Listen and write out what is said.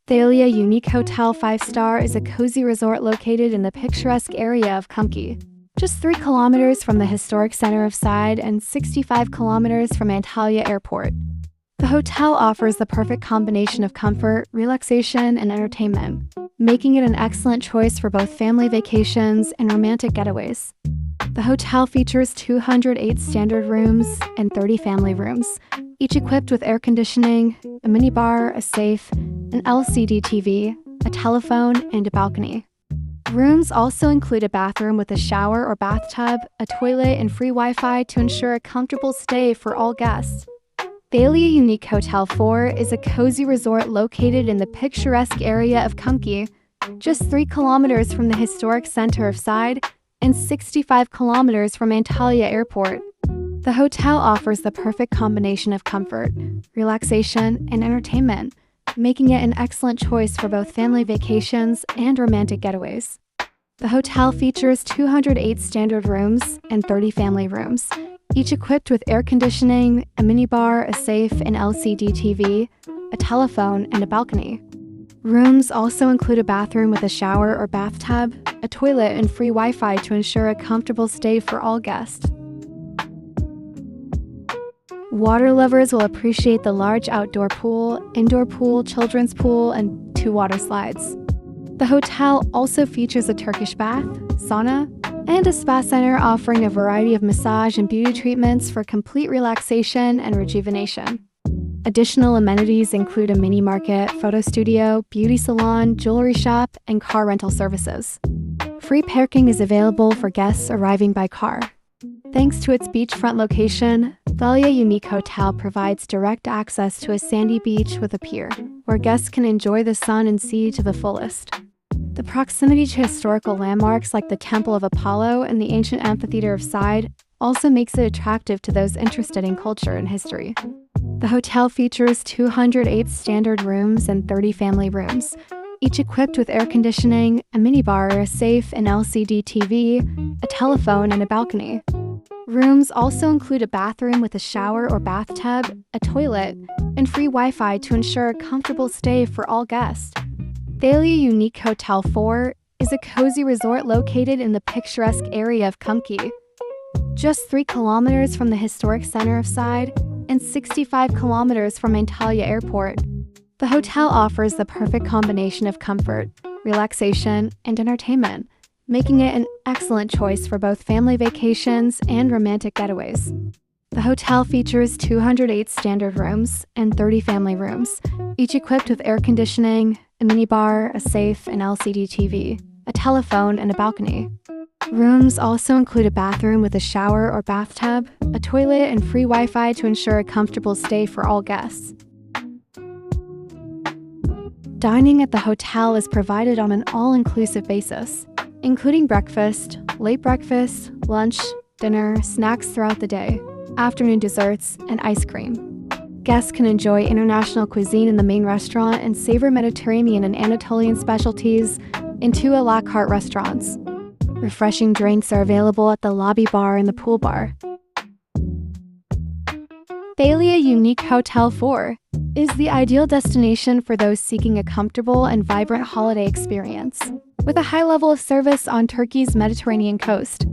Thalia Unique Hotel 5-star is a cozy resort located in the picturesque area of Kumki, just 3 kilometers from the historic center of Side and 65 kilometers from Antalya Airport. The hotel offers the perfect combination of comfort, relaxation, and entertainment, making it an excellent choice for both family vacations and romantic getaways. The hotel features 208 standard rooms and 30 family rooms, each equipped with air conditioning, a minibar, a safe, an LCD TV, a telephone, and a balcony. Rooms also include a bathroom with a shower or bathtub, a toilet, and free Wi-Fi to ensure a comfortable stay for all guests. Thalia Unique Hotel 4 is a cozy resort located in the picturesque area of Kumki, just 3 kilometers from the historic center of Side and 65 kilometers from Antalya Airport. The hotel offers the perfect combination of comfort, relaxation, and entertainment, making it an excellent choice for both family vacations and romantic getaways. The hotel features 208 standard rooms and 30 family rooms, each equipped with air conditioning, a minibar, a safe, an LCD TV, a telephone, and a balcony. Rooms also include a bathroom with a shower or bathtub, a toilet, and free Wi-Fi to ensure a comfortable stay for all guests. Water lovers will appreciate the large outdoor pool, indoor pool, children's pool, and 2 water slides. The hotel also features a Turkish bath, sauna, and a spa center offering a variety of massage and beauty treatments for complete relaxation and rejuvenation. Additional amenities include a mini market, photo studio, beauty salon, jewelry shop, and car rental services. Free parking is available for guests arriving by car. Thanks to its beachfront location, Thalia Unique Hotel provides direct access to a sandy beach with a pier, where guests can enjoy the sun and sea to the fullest. The proximity to historical landmarks like the Temple of Apollo and the ancient amphitheater of Side also makes it attractive to those interested in culture and history. The hotel features 208 standard rooms and 30 family rooms, each equipped with air conditioning, a minibar, a safe, an LCD TV, a telephone, and a balcony. Rooms also include a bathroom with a shower or bathtub, a toilet, and free Wi-Fi to ensure a comfortable stay for all guests. Thalia Unique Hotel 4 is a cozy resort located in the picturesque area of Kumki, just 3 kilometers from the historic center of Side and 65 kilometers from Antalya Airport. The hotel offers the perfect combination of comfort, relaxation, and entertainment, making it an excellent choice for both family vacations and romantic getaways. The hotel features 208 standard rooms and 30 family rooms, each equipped with air conditioning, a minibar, a safe, an LCD TV, a telephone, and a balcony. Rooms also include a bathroom with a shower or bathtub, a toilet, and free Wi-Fi to ensure a comfortable stay for all guests. Dining at the hotel is provided on an all-inclusive basis, including breakfast, late breakfast, lunch, dinner, snacks throughout the day, afternoon desserts, and ice cream. Guests can enjoy international cuisine in the main restaurant and savor Mediterranean and Anatolian specialties in 2 a la carte restaurants. Refreshing drinks are available at the lobby bar and the pool bar. Thalia Unique Hotel 4 is the ideal destination for those seeking a comfortable and vibrant holiday experience. With a high level of service on Turkey's Mediterranean coast,